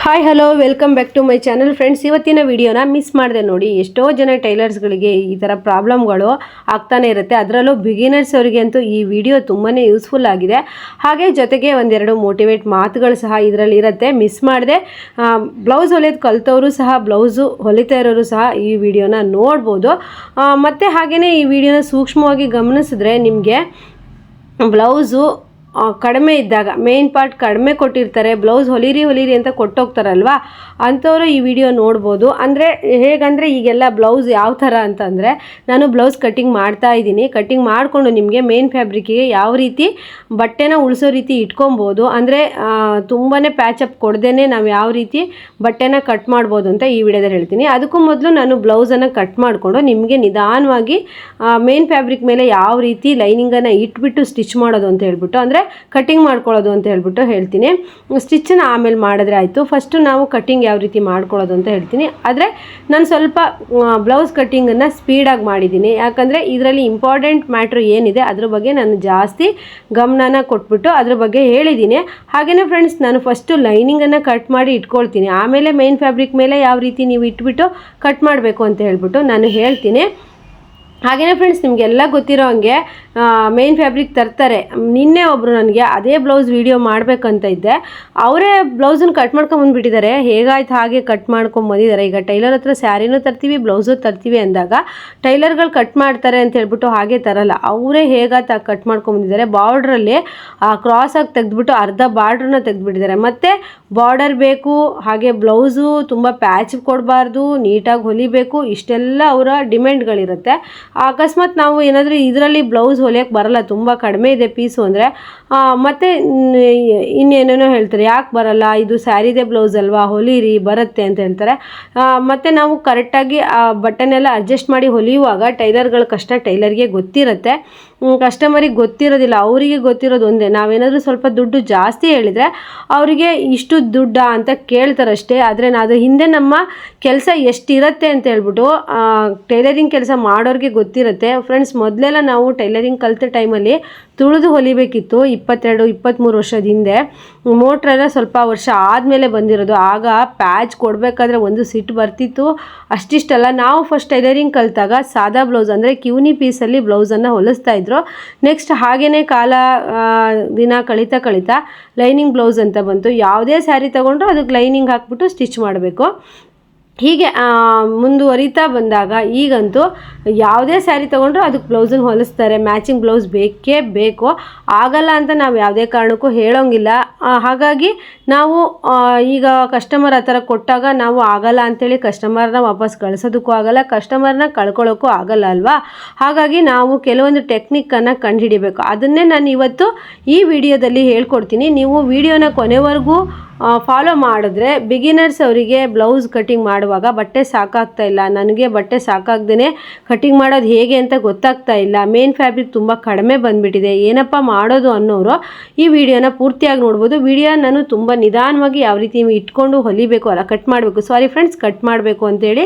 Hi hello welcome back to my channel friends. ಇವತ್ತಿನ ವಿಡಿಯೋನ miss ಮಾಡಿದೆ ನೋಡಿ. ಎಷ್ಟೋ ಜನ ಟೈಲರ್ಸ್ಗಳಿಗೆ ಈ ಥರ ಪ್ರಾಬ್ಲಮ್ಗಳು ಆಗ್ತಾನೆ ಇರುತ್ತೆ. ಅದರಲ್ಲೂ ಬಿಗಿನರ್ಸ್ ಅವರಿಗೆ ಅಂತೂ ಈ ವಿಡಿಯೋ ತುಂಬಾ ಯೂಸ್ಫುಲ್ ಆಗಿದೆ. ಹಾಗೆ ಜೊತೆಗೆ ಒಂದೆರಡು ಮೋಟಿವೇಟ್ ಮಾತುಗಳು ಸಹ ಇದರಲ್ಲಿ ಇರುತ್ತೆ. ಮಿಸ್ ಮಾಡಿದೆ. ಬ್ಲೌಸ್ ಹೊಲಿಯೋದು ಕಲ್ತವರು ಸಹ, ಬ್ಲೌಸು ಹೊಲಿತಾ ಇರೋರು ಸಹ ಈ ವಿಡಿಯೋನ ನೋಡ್ಬೋದು. ಮತ್ತು ಹಾಗೆಯೇ ಈ ವಿಡಿಯೋನ ಸೂಕ್ಷ್ಮವಾಗಿ ಗಮನಿಸಿದ್ರೆ ನಿಮಗೆ ಬ್ಲೌಸು ಕಡಿಮೆ ಇದ್ದಾಗ, ಮೇನ್ ಪಾರ್ಟ್ ಕಡಿಮೆ ಕೊಟ್ಟಿರ್ತಾರೆ, ಬ್ಲೌಸ್ ಹೊಲಿರಿ ಅಂತ ಕೊಟ್ಟೋಗ್ತಾರಲ್ವ, ಅಂಥವರು ಈ ವಿಡಿಯೋ ನೋಡ್ಬೋದು. ಅಂದರೆ ಹೇಗಂದರೆ ಈಗೆಲ್ಲ ಬ್ಲೌಸ್ ಯಾವ ಥರ ಅಂತಂದರೆ, ನಾನು ಬ್ಲೌಸ್ ಕಟ್ಟಿಂಗ್ ಮಾಡ್ತಾ ಇದ್ದೀನಿ. ಕಟ್ಟಿಂಗ್ ಮಾಡಿಕೊಂಡು ನಿಮಗೆ ಮೇನ್ ಫ್ಯಾಬ್ರಿಕ್ಕಿಗೆ ಯಾವ ರೀತಿ ಬಟ್ಟೆನ ಉಳಿಸೋ ರೀತಿ ಇಟ್ಕೊಬೋದು, ಅಂದರೆ ತುಂಬಾ ಪ್ಯಾಚಪ್ ಕೊಡ್ದೇ ನಾವು ಯಾವ ರೀತಿ ಬಟ್ಟೆನ ಕಟ್ ಮಾಡ್ಬೋದು ಅಂತ ಈ ವಿಡಿಯೋದಲ್ಲಿ ಹೇಳ್ತೀನಿ. ಅದಕ್ಕೂ ಮೊದಲು ನಾನು ಬ್ಲೌಸನ್ನು ಕಟ್ ಮಾಡಿಕೊಂಡು ನಿಮಗೆ ನಿಧಾನವಾಗಿ ಮೇನ್ ಫ್ಯಾಬ್ರಿಕ್ ಮೇಲೆ ಯಾವ ರೀತಿ ಲೈನಿಂಗನ್ನು ಇಟ್ಬಿಟ್ಟು ಸ್ಟಿಚ್ ಮಾಡೋದು ಅಂತ ಹೇಳ್ಬಿಟ್ಟು, ಅಂದರೆ ಕಟ್ಟಿಂಗ್ ಮಾಡ್ಕೊಳ್ಳೋದು ಅಂತ ಹೇಳ್ಬಿಟ್ಟು ಹೇಳ್ತೀನಿ. ಸ್ಟಿಚ್ಚನ್ನು ಆಮೇಲೆ ಮಾಡಿದ್ರೆ ಆಯಿತು. ಫಸ್ಟು ನಾವು ಕಟ್ಟಿಂಗ್ ಯಾವ ರೀತಿ ಮಾಡ್ಕೊಳ್ಳೋದು ಅಂತ ಹೇಳ್ತೀನಿ. ಆದರೆ ನಾನು ಸ್ವಲ್ಪ ಬ್ಲೌಸ್ ಕಟ್ಟಿಂಗನ್ನು ಸ್ಪೀಡಾಗಿ ಮಾಡಿದ್ದೀನಿ. ಯಾಕಂದರೆ ಇದರಲ್ಲಿ ಇಂಪಾರ್ಟೆಂಟ್ ಮ್ಯಾಟ್ರ್ ಏನಿದೆ ಅದ್ರ ಬಗ್ಗೆ ನಾನು ಜಾಸ್ತಿ ಗಮನನ ಕೊಟ್ಬಿಟ್ಟು ಅದ್ರ ಬಗ್ಗೆ ಹೇಳಿದ್ದೀನಿ. ಹಾಗೆಯೇ ಫ್ರೆಂಡ್ಸ್, ನಾನು ಫಸ್ಟು ಲೈನಿಂಗನ್ನು ಕಟ್ ಮಾಡಿ ಇಟ್ಕೊಳ್ತೀನಿ. ಆಮೇಲೆ ಮೇನ್ ಫ್ಯಾಬ್ರಿಕ್ ಮೇಲೆ ಯಾವ ರೀತಿ ನೀವು ಇಟ್ಬಿಟ್ಟು ಕಟ್ ಮಾಡಬೇಕು ಅಂತ ಹೇಳ್ಬಿಟ್ಟು ನಾನು ಹೇಳ್ತೀನಿ. ಹಾಗೆಯೇ ಫ್ರೆಂಡ್ಸ್, ನಿಮಗೆಲ್ಲ ಗೊತ್ತಿರೋ ಹಂಗೆ ಮೇನ್ ಫ್ಯಾಬ್ರಿಕ್ ತರ್ತಾರೆ. ನಿನ್ನೆ ಒಬ್ಬರು ನನಗೆ ಅದೇ ಬ್ಲೌಸ್ ವೀಡಿಯೋ ಮಾಡಬೇಕಂತ ಇದ್ದೆ, ಅವರೇ ಬ್ಲೌಸನ್ನು ಕಟ್ ಮಾಡ್ಕೊಂಬಂದುಬಿಟ್ಟಿದ್ದಾರೆ. ಹೇಗಾಯ್ತು ಹಾಗೆ ಕಟ್ ಮಾಡ್ಕೊಂಬಂದಿದ್ದಾರೆ. ಈಗ ಟೈಲರ್ ಹತ್ರ ಸ್ಯಾರಿನೂ ತರ್ತೀವಿ, ಬ್ಲೌಸು ತರ್ತೀವಿ ಅಂದಾಗ ಟೈಲರ್ಗಳು ಕಟ್ ಮಾಡ್ತಾರೆ ಅಂತ ಹೇಳ್ಬಿಟ್ಟು ಹಾಗೆ ತರಲ್ಲ, ಅವರೇ ಹೇಗಾಯ್ತು ಕಟ್ ಮಾಡ್ಕೊಂಬಂದಿದ್ದಾರೆ. ಬಾರ್ಡ್ರಲ್ಲಿ ಕ್ರಾಸಾಗಿ ತೆಗೆದ್ಬಿಟ್ಟು ಅರ್ಧ ಬಾರ್ಡ್ರನ್ನ ತೆಗೆದುಬಿಟ್ಟಿದ್ದಾರೆ. ಮತ್ತು ಬಾರ್ಡರ್ ಬೇಕು, ಹಾಗೆ ಬ್ಲೌಸು ತುಂಬ ಪ್ಯಾಚ್ ಕೊಡಬಾರ್ದು, ನೀಟಾಗಿ ಹೊಲಿಬೇಕು, ಇಷ್ಟೆಲ್ಲ ಅವರ ಡಿಮ್ಯಾಂಡ್ಗಳಿರುತ್ತೆ. ಅಕಸ್ಮಾತ್ ನಾವು ಏನಾದರೂ ಇದರಲ್ಲಿ ಬ್ಲೌಸ್ ಹೊಲಿಯೋಕ್ಕೆ ಬರಲ್ಲ, ತುಂಬ ಕಡಿಮೆ ಇದೆ ಪೀಸು ಅಂದರೆ, ಮತ್ತು ಇನ್ನೇನೇನೋ ಹೇಳ್ತಾರೆ, ಯಾಕೆ ಬರಲ್ಲ, ಇದು ಸ್ಯಾರಿದೇ ಬ್ಲೌಸ್ ಅಲ್ವಾ, ಹೊಲಿರಿ ಬರುತ್ತೆ ಅಂತ ಹೇಳ್ತಾರೆ. ಮತ್ತು ನಾವು ಕರೆಕ್ಟಾಗಿ ಆ ಬಟ್ಟೆನೆಲ್ಲ ಅಡ್ಜಸ್ಟ್ ಮಾಡಿ ಹೊಲಿಯುವಾಗ ಟೈಲರ್ಗಳ ಕಷ್ಟ ಟೈಲರ್ಗೆ ಗೊತ್ತಿರುತ್ತೆ, ಕಸ್ಟಮರಿಗೆ ಗೊತ್ತಿರೋದಿಲ್ಲ. ಅವರಿಗೆ ಗೊತ್ತಿರೋದು ಒಂದೇ, ನಾವೇನಾದರೂ ಸ್ವಲ್ಪ ದುಡ್ಡು ಜಾಸ್ತಿ ಹೇಳಿದರೆ ಅವರಿಗೆ ಇಷ್ಟು ದುಡ್ಡಾ ಅಂತ ಕೇಳ್ತಾರಷ್ಟೇ. ಆದರೆ ಅದು ಹಿಂದೆ ನಮ್ಮ ಕೆಲಸ ಎಷ್ಟಿರುತ್ತೆ ಅಂತ ಹೇಳ್ಬಿಟ್ಟು ಟೈಲರಿಂಗ್ ಕೆಲಸ ಮಾಡೋರಿಗೆ ಗೊತ್ತಿರುತ್ತೆ. ಫ್ರೆಂಡ್ಸ್, ಮೊದಲೆಲ್ಲ ನಾವು ಟೈಲರಿಂಗ್ ಕಲಿತ ಟೈಮಲ್ಲಿ ತುಳಿದು ಹೊಲಿಬೇಕಿತ್ತು. 22-23 ವರ್ಷದ ಹಿಂದೆ. ಮೋಟ್ರೆಲ್ಲ ಸ್ವಲ್ಪ ವರ್ಷ ಆದಮೇಲೆ ಬಂದಿರೋದು. ಆಗ ಪ್ಯಾಚ್ ಕೊಡಬೇಕಾದ್ರೆ ಒಂದು ಸಿಟ್ಟು ಬರ್ತಿತ್ತು. ಅಷ್ಟಿಷ್ಟಲ್ಲ, ನಾವು ಫಸ್ಟ್ ಟೈಲರಿಂಗ್ ಕಲಿತಾಗ ಸಾದಾ ಬ್ಲೌಸ್ ಅಂದರೆ ಕ್ಯೂನಿ ಪೀಸಲ್ಲಿ ಬ್ಲೌಸನ್ನು ಹೊಲಿಸ್ತಾ ಇದ್ರು. ನೆಕ್ಸ್ಟ್ ಹಾಗೇ ಕಾಲ ದಿನ ಕಳೀತಾ ಲೈನಿಂಗ್ ಬ್ಲೌಸ್ ಅಂತ ಬಂತು. ಯಾವುದೇ ಸ್ಯಾರಿ ತೊಗೊಂಡ್ರು ಅದಕ್ಕೆ ಲೈನಿಂಗ್ ಹಾಕ್ಬಿಟ್ಟು ಸ್ಟಿಚ್ ಮಾಡಬೇಕು. ಹೀಗೆ ಮುಂದುವರಿತಾ ಬಂದಾಗ ಈಗಂತೂ ಯಾವುದೇ ಸ್ಯಾರಿ ತೊಗೊಂಡ್ರು ಅದಕ್ಕೆ ಬ್ಲೌಸನ್ನು ಹೊಲಿಸ್ತಾರೆ. ಮ್ಯಾಚಿಂಗ್ ಬ್ಲೌಸ್ ಬೇಕೇ ಬೇಕು. ಆಗಲ್ಲ ಅಂತ ನಾವು ಯಾವುದೇ ಕಾರಣಕ್ಕೂ ಹೇಳೋಂಗಿಲ್ಲ. ಹಾಗಾಗಿ ನಾವು ಈಗ ಕಸ್ಟಮರ್ ಆ ಥರ ಕೊಟ್ಟಾಗ ನಾವು ಆಗಲ್ಲ ಅಂಥೇಳಿ ಕಸ್ಟಮರ್ನ ವಾಪಸ್ ಕಳಿಸೋದಕ್ಕೂ ಆಗಲ್ಲ, ಕಸ್ಟಮರ್ನ ಕಳ್ಕೊಳ್ಳೋಕ್ಕೂ ಆಗಲ್ಲ ಅಲ್ವಾ. ಹಾಗಾಗಿ ನಾವು ಕೆಲವೊಂದು ಟೆಕ್ನಿಕ್ಕನ್ನು ಕಂಡುಹಿಡಿಬೇಕು. ಅದನ್ನೇ ನಾನು ಇವತ್ತು ಈ ವಿಡಿಯೋದಲ್ಲಿ ಹೇಳ್ಕೊಡ್ತೀನಿ. ನೀವು ವಿಡಿಯೋನ ಕೊನೆವರೆಗೂ ಫಾಲೋ ಮಾಡಿದ್ರೆ ಬಿಗಿನರ್ಸ್ ಅವರಿಗೆ ಬ್ಲೌಸ್ ಕಟ್ಟಿಂಗ್ ಮಾಡುವಾಗ ಬಟ್ಟೆ ಸಾಕಾಗ್ತಾ ಇಲ್ಲ, ನನಗೆ ಬಟ್ಟೆ ಸಾಕಾಗ್ದೇ ಕಟ್ಟಿಂಗ್ ಮಾಡೋದು ಹೇಗೆ ಅಂತ ಗೊತ್ತಾಗ್ತಾ ಇಲ್ಲ, ಮೇನ್ ಫ್ಯಾಬ್ರಿಕ್ ತುಂಬ ಕಡಿಮೆ ಬಂದುಬಿಟ್ಟಿದೆ, ಏನಪ್ಪ ಮಾಡೋದು ಅನ್ನೋರು ಈ ವಿಡಿಯೋನ ಪೂರ್ತಿಯಾಗಿ ನೋಡ್ಬೋದು. ವಿಡಿಯೋ ನಾನು ತುಂಬ ನಿಧಾನವಾಗಿ ಯಾವ ರೀತಿ ಇಟ್ಕೊಂಡು ಹೊಲಿಬೇಕು, ಅಲ್ಲ ಕಟ್ ಮಾಡಬೇಕು, ಸಾರಿ ಫ್ರೆಂಡ್ಸ್, ಕಟ್ ಮಾಡಬೇಕು ಅಂತೇಳಿ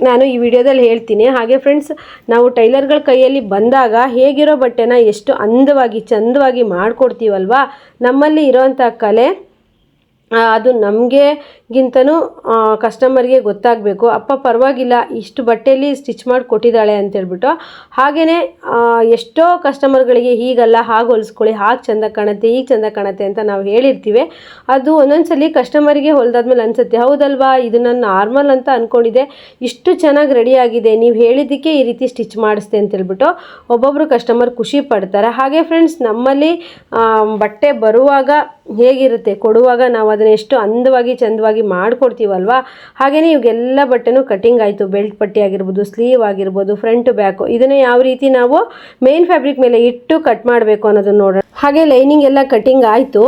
ನಾನು ಈ ವಿಡಿಯೋದಲ್ಲಿ ಹೇಳ್ತೀನಿ. ಹಾಗೆ ಫ್ರೆಂಡ್ಸ್, ನಾವು ಟೈಲರ್ಗಳ ಕೈಯಲ್ಲಿ ಬಂದಾಗ ಹೇಗಿರೋ ಬಟ್ಟೆನ ಎಷ್ಟು ಅಂದವಾಗಿ ಚಂದವಾಗಿ ಮಾಡಿಕೊಡ್ತೀವಲ್ವ, ನಮ್ಮಲ್ಲಿ ಇರೋವಂಥ ಕಲೆ ಅದು ನಮಗೆಗಿಂತನೂ ಕಸ್ಟಮರ್ಗೆ ಗೊತ್ತಾಗಬೇಕು. ಅಪ್ಪ ಪರವಾಗಿಲ್ಲ, ಇಷ್ಟು ಬಟ್ಟೆಯಲ್ಲಿ ಸ್ಟಿಚ್ ಮಾಡಿ ಕೊಟ್ಟಿದ್ದಾಳೆ ಅಂತೇಳ್ಬಿಟ್ಟು. ಹಾಗೆಯೇ ಎಷ್ಟೋ ಕಸ್ಟಮರ್ಗಳಿಗೆ ಹೀಗಲ್ಲ, ಹಾಗೆ ಹೊಲಿಸ್ಕೊಳ್ಳಿ, ಹಾಗೆ ಚೆಂದ ಕಾಣುತ್ತೆ, ಈಗ ಚೆಂದ ಕಾಣುತ್ತೆ ಅಂತ ನಾವು ಹೇಳಿರ್ತೀವಿ. ಅದು ಒಂದೊಂದ್ಸಲಿ ಕಸ್ಟಮರಿಗೆ ಹೊಲಿದಾದ್ಮೇಲೆ ಅನಿಸುತ್ತೆ, ಹೌದಲ್ವಾ, ಇದು ನಾನು ನಾರ್ಮಲ್ ಅಂತ ಅಂದ್ಕೊಂಡಿದ್ದೆ, ಇಷ್ಟು ಚೆನ್ನಾಗಿ ರೆಡಿಯಾಗಿದೆ, ನೀವು ಹೇಳಿದ್ದಕ್ಕೆ ಈ ರೀತಿ ಸ್ಟಿಚ್ ಮಾಡಿಸ್ತೆ ಅಂತೇಳ್ಬಿಟ್ಟು ಒಬ್ಬೊಬ್ಬರು ಕಸ್ಟಮರ್ ಖುಷಿ ಪಡ್ತಾರೆ. ಹಾಗೆ ಫ್ರೆಂಡ್ಸ್, ನಮ್ಮಲ್ಲಿ ಬಟ್ಟೆ ಬರುವಾಗ ಹೇಗಿರುತ್ತೆ, ಕೊಡುವಾಗ ನಾವು ಅದನ್ನು ಎಷ್ಟು ಅಂದವಾಗಿ ಚಂದವಾಗಿ ಮಾಡಿಕೊಡ್ತೀವಲ್ವ. ಹಾಗೆಯೇ ಇವಾಗೆಲ್ಲ ಬಟ್ಟೆನೂ ಕಟ್ಟಿಂಗ್ ಆಯಿತು. ಬೆಲ್ಟ್ ಪಟ್ಟಿ ಆಗಿರ್ಬೋದು, ಸ್ಲೀವ್ ಆಗಿರ್ಬೋದು, ಫ್ರಂಟ್ ಬ್ಯಾಕು, ಇದನ್ನು ಯಾವ ರೀತಿ ನಾವು ಮೇನ್ ಫ್ಯಾಬ್ರಿಕ್ ಮೇಲೆ ಇಟ್ಟು ಕಟ್ ಮಾಡಬೇಕು ಅನ್ನೋದನ್ನು ನೋಡೋಣ. ಹಾಗೆ ಲೈನಿಂಗ್ ಎಲ್ಲ ಕಟ್ಟಿಂಗ್ ಆಯಿತು.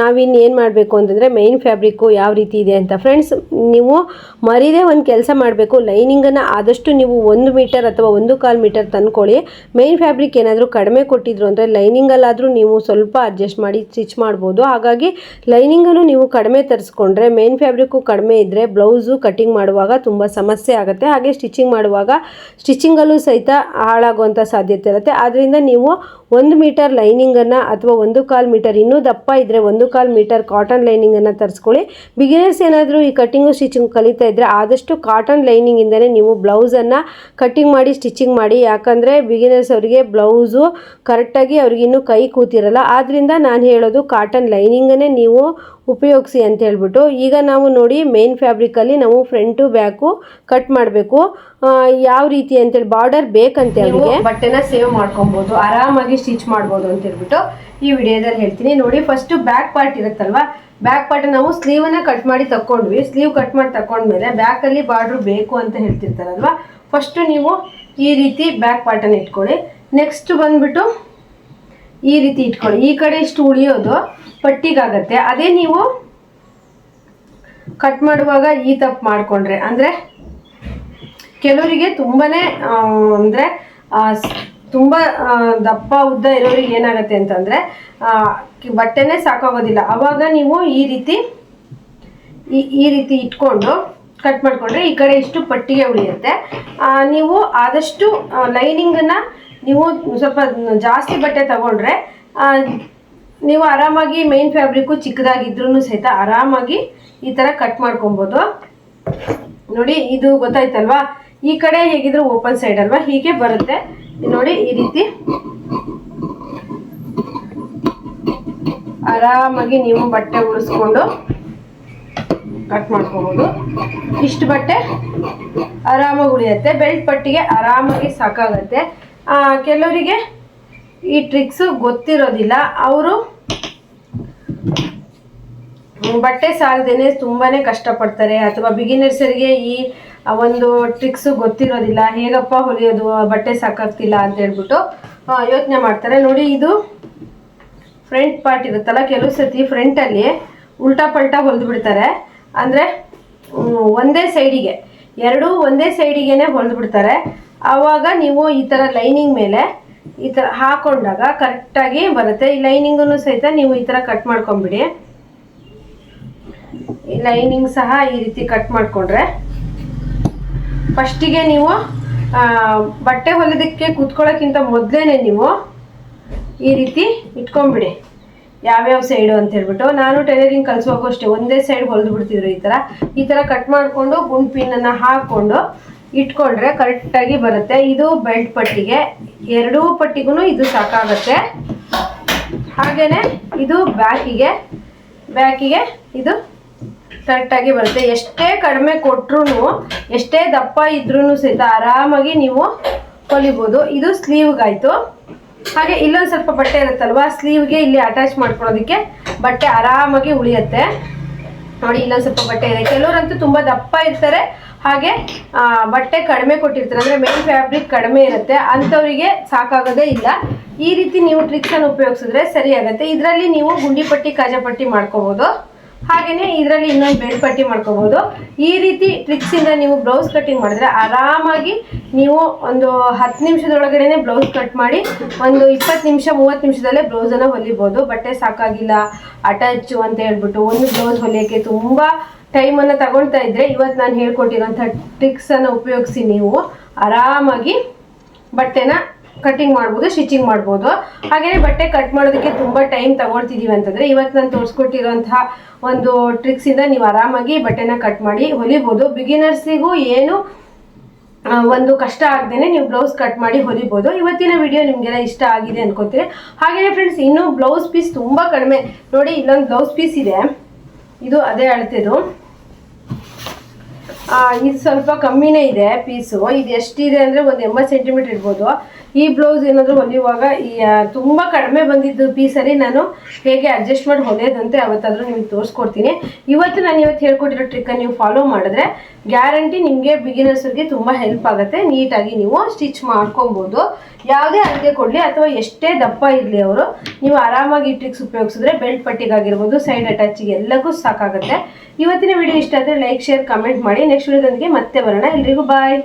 ನಾವಿನ್ನು ಏನು ಮಾಡಬೇಕು ಅಂತಂದರೆ ಮೇನ್ ಫ್ಯಾಬ್ರಿಕ್ಕು ಯಾವ ರೀತಿ ಇದೆ ಅಂತ. ಫ್ರೆಂಡ್ಸ್, ನೀವು ಮರೀದೇ ಒಂದು ಕೆಲಸ ಮಾಡಬೇಕು. ಲೈನಿಂಗನ್ನು ಆದಷ್ಟು ನೀವು 1 ಮೀಟರ್ ಅಥವಾ 1.25 ಮೀಟರ್ ತಂದ್ಕೊಳ್ಳಿ. ಮೇನ್ ಫ್ಯಾಬ್ರಿಕ್ ಏನಾದರೂ ಕಡಿಮೆ ಕೊಟ್ಟಿದ್ರು ಅಂದರೆ ಲೈನಿಂಗಲ್ಲಾದರೂ ನೀವು ಸ್ವಲ್ಪ ಅಡ್ಜಸ್ಟ್ ಮಾಡಿ ಸ್ಟಿಚ್ ಮಾಡ್ಬೋದು. ಹಾಗಾಗಿ ಲೈನಿಂಗನ್ನು ನೀವು ಕಡಿಮೆ ತರಿಸ್ಕೊಂಡ್ರೆ, ಮೇನ್ ಫ್ಯಾಬ್ರಿಕ್ಕು ಕಡಿಮೆ ಇದ್ದರೆ ಬ್ಲೌಸು ಕಟ್ಟಿಂಗ್ ಮಾಡುವಾಗ ತುಂಬ ಸಮಸ್ಯೆ ಆಗುತ್ತೆ. ಹಾಗೆ ಸ್ಟಿಚಿಂಗ್ ಮಾಡುವಾಗ ಸ್ಟಿಚಿಂಗಲ್ಲೂ ಸಹಿತ ಹಾಳಾಗುವಂಥ ಸಾಧ್ಯತೆ ಇರುತ್ತೆ. ಆದ್ದರಿಂದ ನೀವು 1 ಮೀಟರ್ ಲೈನಿಂಗನ್ನು ಅಥವಾ 1/4 ಮೀಟರ್, ಇನ್ನೂ ದಪ್ಪ ಇದ್ದರೆ 1/4 ಮೀಟರ್ ಕಾಟನ್ ಲೈನಿಂಗನ್ನು ತರಿಸ್ಕೊಳ್ಳಿ. ಬಿಗಿನರ್ಸ್ ಏನಾದರೂ ಈ ಕಟ್ಟಿಂಗು ಸ್ಟಿಚಿಂಗ್ ಕಲಿತಾ ಇದ್ದರೆ ಆದಷ್ಟು ಕಾಟನ್ ಲೈನಿಂಗಿಂದಲೇ ನೀವು ಬ್ಲೌಸನ್ನು ಕಟ್ಟಿಂಗ್ ಮಾಡಿ ಸ್ಟಿಚಿಂಗ್ ಮಾಡಿ. ಯಾಕಂದರೆ ಬಿಗಿನರ್ಸ್ ಅವರಿಗೆ ಬ್ಲೌಸು ಕರೆಕ್ಟಾಗಿ ಅವ್ರಿಗೆ ಇನ್ನೂ ಕೈ ಕೂತಿರಲ್ಲ. ಆದ್ದರಿಂದ ನಾನು ಹೇಳೋದು ಕಾಟನ್ ಲೈನಿಂಗನ್ನೇ ನೀವು ಉಪಯೋಗಿಸಿ ಅಂತ ಹೇಳ್ಬಿಟ್ಟು. ಈಗ ನಾವು ನೋಡಿ ಮೇನ್ ಫ್ಯಾಬ್ರಿಕಲ್ಲಿ ನಾವು ಫ್ರಂಟು ಬ್ಯಾಕು ಕಟ್ ಮಾಡಬೇಕು. ಯಾವ ರೀತಿ ಅಂತೇಳಿ ಬಾರ್ಡರ್ ಬೇಕಂತೆ ಅವರಿಗೆ ಬಟ್ಟೆನ ಸೇವ್ ಮಾಡ್ಕೊಬೋದು, ಆರಾಮಾಗಿ ಸ್ಟಿಚ್ ಮಾಡ್ಬೋದು ಅಂತ ಹೇಳ್ಬಿಟ್ಟು ಈ ವಿಡಿಯೋದಲ್ಲಿ ಹೇಳ್ತೀನಿ. ನೋಡಿ, ಫಸ್ಟು ಬ್ಯಾಕ್ ಪಾರ್ಟ್ ಇರುತ್ತಲ್ವ, ಬ್ಯಾಕ್ ಪಾರ್ಟ್ ನಾವು ಸ್ಲೀವನ್ನ ಕಟ್ ಮಾಡಿ ತಗೊಂಡ್ವಿ. ಸ್ಲೀವ್ ಕಟ್ ಮಾಡಿ ತಗೊಂಡ್ಮೇಲೆ ಬ್ಯಾಕಲ್ಲಿ ಬಾರ್ಡ್ರು ಬೇಕು ಅಂತ ಹೇಳ್ತಿರ್ತಾರಲ್ವ, ಫಸ್ಟು ನೀವು ಈ ರೀತಿ ಬ್ಯಾಕ್ ಪಾರ್ಟನ್ನು ಇಟ್ಕೊಳ್ಳಿ. ನೆಕ್ಸ್ಟ್ ಬಂದ್ಬಿಟ್ಟು ಈ ರೀತಿ ಇಟ್ಕೊಳ್ಳಿ. ಈ ಕಡೆ ಇಷ್ಟು ಉಳಿಯೋದು ಪಟ್ಟಿಗಾಗತ್ತೆ. ಅದೇ ನೀವು ಕಟ್ ಮಾಡುವಾಗ ಈ ತಪ್ಪು ಮಾಡಿಕೊಂಡ್ರೆ, ಅಂದರೆ ಕೆಲವರಿಗೆ ತುಂಬಾ ಅಂದರೆ ತುಂಬ ದಪ್ಪ ಉದ್ದ ಇರೋರಿಗೆ ಏನಾಗುತ್ತೆ ಅಂತಂದರೆ ಬಟ್ಟೆನೇ ಸಾಕಾಗೋದಿಲ್ಲ. ಆವಾಗ ನೀವು ಈ ರೀತಿ ಇಟ್ಕೊಂಡು ಕಟ್ ಮಾಡಿಕೊಂಡ್ರೆ ಈ ಕಡೆ ಇಷ್ಟು ಪಟ್ಟಿಗೆ ಉಳಿಯುತ್ತೆ. ನೀವು ಆದಷ್ಟು ಲೈನಿಂಗನ್ನು ನೀವು ಸ್ವಲ್ಪ ಜಾಸ್ತಿ ಬಟ್ಟೆ ತಗೊಂಡ್ರೆ ನೀವು ಆರಾಮಾಗಿ ಮೇನ್ ಫ್ಯಾಬ್ರಿಕ್ಕು ಚಿಕ್ಕದಾಗಿದ್ರೂ ಸಹಿತ ಆರಾಮಾಗಿ ಈ ಥರ ಕಟ್ ಮಾಡ್ಕೊಬೋದು. ನೋಡಿ, ಇದು ಗೊತ್ತಾಯ್ತಲ್ವಾ, ಈ ಕಡೆ ಹೇಗಿದ್ರು ಓಪನ್ ಸೈಡ್ ಅಲ್ವಾ, ಹೀಗೆ ಬರುತ್ತೆ ನೋಡಿ. ಈ ರೀತಿ ಆರಾಮಾಗಿ ನೀವು ಬಟ್ಟೆ ಉಳಿಸ್ಕೊಂಡು ಕಟ್ ಮಾಡ್ಕೋಬೋದು. ಇಷ್ಟು ಬಟ್ಟೆ ಆರಾಮಾಗಿ ಉಳಿಯುತ್ತೆ. ಬೆಲ್ಟ್ ಪಟ್ಟಿಗೆ ಆರಾಮಾಗಿ ಸಾಕಾಗತ್ತೆ. ಕೆಲವರಿಗೆ ಈ ಟ್ರಿಕ್ಸು ಗೊತ್ತಿರೋದಿಲ್ಲ, ಅವರು ಬಟ್ಟೆ ಸಾಲದೇನೆ ತುಂಬಾ ಕಷ್ಟಪಡ್ತಾರೆ. ಅಥವಾ ಬಿಗಿನರ್ಸರಿಗೆ ಈ ಒಂದು ಟ್ರಿಕ್ಸು ಗೊತ್ತಿರೋದಿಲ್ಲ, ಹೇಗಪ್ಪ ಹೊಲಿಯೋದು, ಬಟ್ಟೆ ಸಾಕಾಗ್ತಿಲ್ಲ ಅಂತ ಹೇಳ್ಬಿಟ್ಟು ಯೋಚನೆ ಮಾಡ್ತಾರೆ. ನೋಡಿ, ಇದು ಫ್ರಂಟ್ ಪಾರ್ಟ್ ಇರುತ್ತಲ್ಲ, ಕೆಲವು ಸತಿ ಫ್ರಂಟಲ್ಲಿ ಉಲ್ಟಾ ಪಲ್ಟಾ ಹೊಲಿದು ಬಿಡ್ತಾರೆ. ಅಂದರೆ ಒಂದೇ ಸೈಡಿಗೆ, ಎರಡೂ ಒಂದೇ ಸೈಡಿಗೆ ಹೊಲಿದು ಬಿಡ್ತಾರೆ. ಆವಾಗ ನೀವು ಈ ಥರ ಲೈನಿಂಗ್ ಮೇಲೆ ಈ ಥರ ಹಾಕೊಂಡಾಗ ಕರೆಕ್ಟಾಗಿ ಬರುತ್ತೆ. ಈ ಲೈನಿಂಗನ್ನು ಸಹಿತ ನೀವು ಈ ಥರ ಕಟ್ ಮಾಡ್ಕೊಂಬಿಡಿ. ಈ ಲೈನಿಂಗ್ ಸಹ ಈ ರೀತಿ ಕಟ್ ಮಾಡಿಕೊಂಡ್ರೆ ಫಸ್ಟಿಗೆ ನೀವು ಬಟ್ಟೆ ಹೊಲಿಯೋದಕ್ಕೆ ಕೂತ್ಕೊಳ್ಳೋಕ್ಕಿಂತ ಮೊದಲೇ ನೀವು ಈ ರೀತಿ ಇಟ್ಕೊಂಬಿಡಿ, ಯಾವ್ಯಾವ ಸೈಡು ಅಂತ ಹೇಳ್ಬಿಟ್ಟು. ನಾನು ಟೈಲರಿಂಗ್ ಕಲಿಸುವಾಗೂ ಅಷ್ಟೇ ಒಂದೇ ಸೈಡ್ ಹೊಲಿದು ಬಿಡ್ತಿದ್ರು. ಈ ಥರ ಕಟ್ ಮಾಡಿಕೊಂಡು ಗುಂಡ್ ಪಿನ್ನನ್ನು ಹಾಕ್ಕೊಂಡು ಇಟ್ಕೊಂಡ್ರೆ ಕರೆಕ್ಟಾಗಿ ಬರುತ್ತೆ. ಇದು ಬೆಲ್ಟ್ ಪಟ್ಟಿಗೆ, ಎರಡೂ ಪಟ್ಟಿಗೂ ಇದು ಸಾಕಾಗತ್ತೆ. ಹಾಗೆಯೇ ಇದು ಬ್ಯಾಕಿಗೆ ಇದು ಕರೆಕ್ಟಾಗಿ ಬರುತ್ತೆ. ಎಷ್ಟೇ ಕಡಿಮೆ ಕೊಟ್ಟರು, ಎಷ್ಟೇ ದಪ್ಪ ಇದ್ರೂ ಸಹಿತ ಆರಾಮಾಗಿ ನೀವು ಹೊಲಿಬೋದು. ಇದು ಸ್ಲೀವ್ಗಾಯಿತು. ಹಾಗೆ ಇಲ್ಲೊಂದು ಸ್ವಲ್ಪ ಬಟ್ಟೆ ಇರುತ್ತಲ್ವ, ಸ್ಲೀವ್ಗೆ ಇಲ್ಲಿ ಅಟ್ಯಾಚ್ ಮಾಡ್ಕೊಳ್ಳೋದಕ್ಕೆ ಬಟ್ಟೆ ಆರಾಮಾಗಿ ಉಳಿಯುತ್ತೆ. ನೋಡಿ, ಇಲ್ಲೊಂದು ಸ್ವಲ್ಪ ಬಟ್ಟೆ ಇದೆ. ಕೆಲವರಂತೂ ತುಂಬ ದಪ್ಪ ಇರ್ತಾರೆ, ಹಾಗೆ ಬಟ್ಟೆ ಕಡಿಮೆ ಕೊಟ್ಟಿರ್ತಾರೆ, ಅಂದರೆ ಮೇನ್ ಫ್ಯಾಬ್ರಿಕ್ ಕಡಿಮೆ ಇರುತ್ತೆ, ಅಂಥವರಿಗೆ ಸಾಕಾಗೋದೇ ಇಲ್ಲ. ಈ ರೀತಿ ನೀವು ಟ್ರಿಕ್ಸನ್ನು ಉಪಯೋಗಿಸಿದ್ರೆ ಸರಿ ಆಗುತ್ತೆ. ಇದರಲ್ಲಿ ನೀವು ಗುಂಡಿ ಪಟ್ಟಿ, ಕಾಜಾ ಪಟ್ಟಿ ಮಾಡ್ಕೋಬೋದು. ಹಾಗೆಯೇ ಇದರಲ್ಲಿ ಇನ್ನೊಂದು ಬೆಲ್ಟ್ ಪಟ್ಟಿ ಮಾಡ್ಕೋಬೋದು. ಈ ರೀತಿ ಟ್ರಿಕ್ಸಿಂದ ನೀವು ಬ್ಲೌಸ್ ಕಟ್ಟಿಂಗ್ ಮಾಡಿದ್ರೆ ಆರಾಮಾಗಿ ನೀವು ಒಂದು 10 ನಿಮಿಷದೊಳಗಡೆ ಬ್ಲೌಸ್ ಕಟ್ ಮಾಡಿ ಒಂದು 20 ನಿಮಿಷ 30 ನಿಮಿಷದಲ್ಲೇ ಬ್ಲೌಸನ್ನು ಹೊಲಿಬೋದು. ಬಟ್ಟೆ ಸಾಕಾಗಿಲ್ಲ ಅಟ್ಯಾಚು ಅಂತ ಹೇಳ್ಬಿಟ್ಟು ಒಂದು ಬ್ಲೌಸ್ ಹೊಲಿಯೋಕ್ಕೆ ತುಂಬ ಟೈಮನ್ನು ತಗೊಳ್ತಾ ಇದ್ದರೆ, ಇವತ್ತು ನಾನು ಹೇಳ್ಕೊಟ್ಟಿರೋಂಥ ಟ್ರಿಕ್ಸನ್ನು ಉಪಯೋಗಿಸಿ ನೀವು ಆರಾಮಾಗಿ ಬಟ್ಟೆನ ಕಟ್ಟಿಂಗ್ ಮಾಡ್ಬೋದು, ಸ್ಟಿಚಿಂಗ್ ಮಾಡ್ಬೋದು. ಹಾಗೆಯೇ ಬಟ್ಟೆ ಕಟ್ ಮಾಡೋದಕ್ಕೆ ತುಂಬ ಟೈಮ್ ತಗೊಳ್ತಿದ್ದೀವಿ ಅಂತಂದರೆ ಇವತ್ತು ನಾನು ತೋರಿಸ್ಕೊಟ್ಟಿರೋಂಥ ಒಂದು ಟ್ರಿಕ್ಸಿಂದ ನೀವು ಆರಾಮಾಗಿ ಬಟ್ಟೆನ ಕಟ್ ಮಾಡಿ ಹೊಲಿಬೋದು. ಬಿಗಿನರ್ಸಿಗೂ ಏನು ಒಂದು ಕಷ್ಟ ಆಗದೇನೆ ನೀವು ಬ್ಲೌಸ್ ಕಟ್ ಮಾಡಿ ಹೊಲಿಬೋದು. ಇವತ್ತಿನ ವಿಡಿಯೋ ನಿಮಗೆಲ್ಲ ಇಷ್ಟ ಆಗಿದೆ ಅನ್ಕೋತೀನಿ. ಹಾಗೆಯೇ ಫ್ರೆಂಡ್ಸ್, ಇನ್ನೂ ಬ್ಲೌಸ್ ಪೀಸ್ ತುಂಬ ಕಡಿಮೆ. ನೋಡಿ, ಇಲ್ಲೊಂದು ಬ್ಲೌಸ್ ಪೀಸ್ ಇದೆ, ಇದು ಅದೇ ಅಳತೆದು. ಇದು ಸ್ವಲ್ಪ ಕಮ್ಮಿನೇ ಇದೆ ಪೀಸು. ಇದು ಎಷ್ಟಿದೆ ಅಂದರೆ ಒಂದು 80 ಸೆಂಟಿಮೀಟರ್ ಇರ್ಬೋದು. ಈ ಬ್ಲೌಸ್ ಏನಾದರೂ ಹೊಲಿಯುವಾಗ ತುಂಬ ಕಡಿಮೆ ಬಂದಿದ್ದು ಪೀಸಲ್ಲಿ ನಾನು ಹೇಗೆ ಅಡ್ಜಸ್ಟ್ ಮಾಡಿ ಹೊಲಿಯೋದಂತೆ ಅವತ್ತಾದರೂ ನಿಮಗೆ ತೋರಿಸ್ಕೊಡ್ತೀನಿ. ನಾನು ಇವತ್ತು ಹೇಳ್ಕೊಟ್ಟಿರೋ ಟ್ರಿಕ್ಕನ್ನು ನೀವು ಫಾಲೋ ಮಾಡಿದ್ರೆ ಗ್ಯಾರಂಟಿ ನಿಮಗೆ ಬಿಗಿನರ್ಸ್ಗೆ ತುಂಬ ಹೆಲ್ಪ್ ಆಗುತ್ತೆ. ನೀಟಾಗಿ ನೀವು ಸ್ಟಿಚ್ ಮಾಡ್ಕೊಬೋದು. ಯಾವುದೇ ಅಳತೆ ಕೊಡಲಿ ಅಥವಾ ಎಷ್ಟೇ ದಪ್ಪ ಇರಲಿ ಅವರು, ನೀವು ಆರಾಮಾಗಿ ಟ್ರಿಕ್ಸ್ ಉಪಯೋಗಿಸಿದ್ರೆ ಬೆಲ್ಟ್ ಪಟ್ಟಿಗಾಗಿರ್ಬೋದು, ಸೈಡ್ ಅಟ್ಯಾಚಿಗೆ ಎಲ್ಲಕ್ಕೂ ಸಾಕಾಗುತ್ತೆ. ಇವತ್ತಿನ ವಿಡಿಯೋ ಇಷ್ಟ ಆದರೆ ಲೈಕ್, ಶೇರ್, ಕಮೆಂಟ್ ಮಾಡಿ. ನೆಕ್ಸ್ಟ್ ವಿಡಿಯೋದೊಂದಿಗೆ ಮತ್ತೆ ಬರೋಣ. ಎಲ್ರಿಗೂ ಬಾಯ್.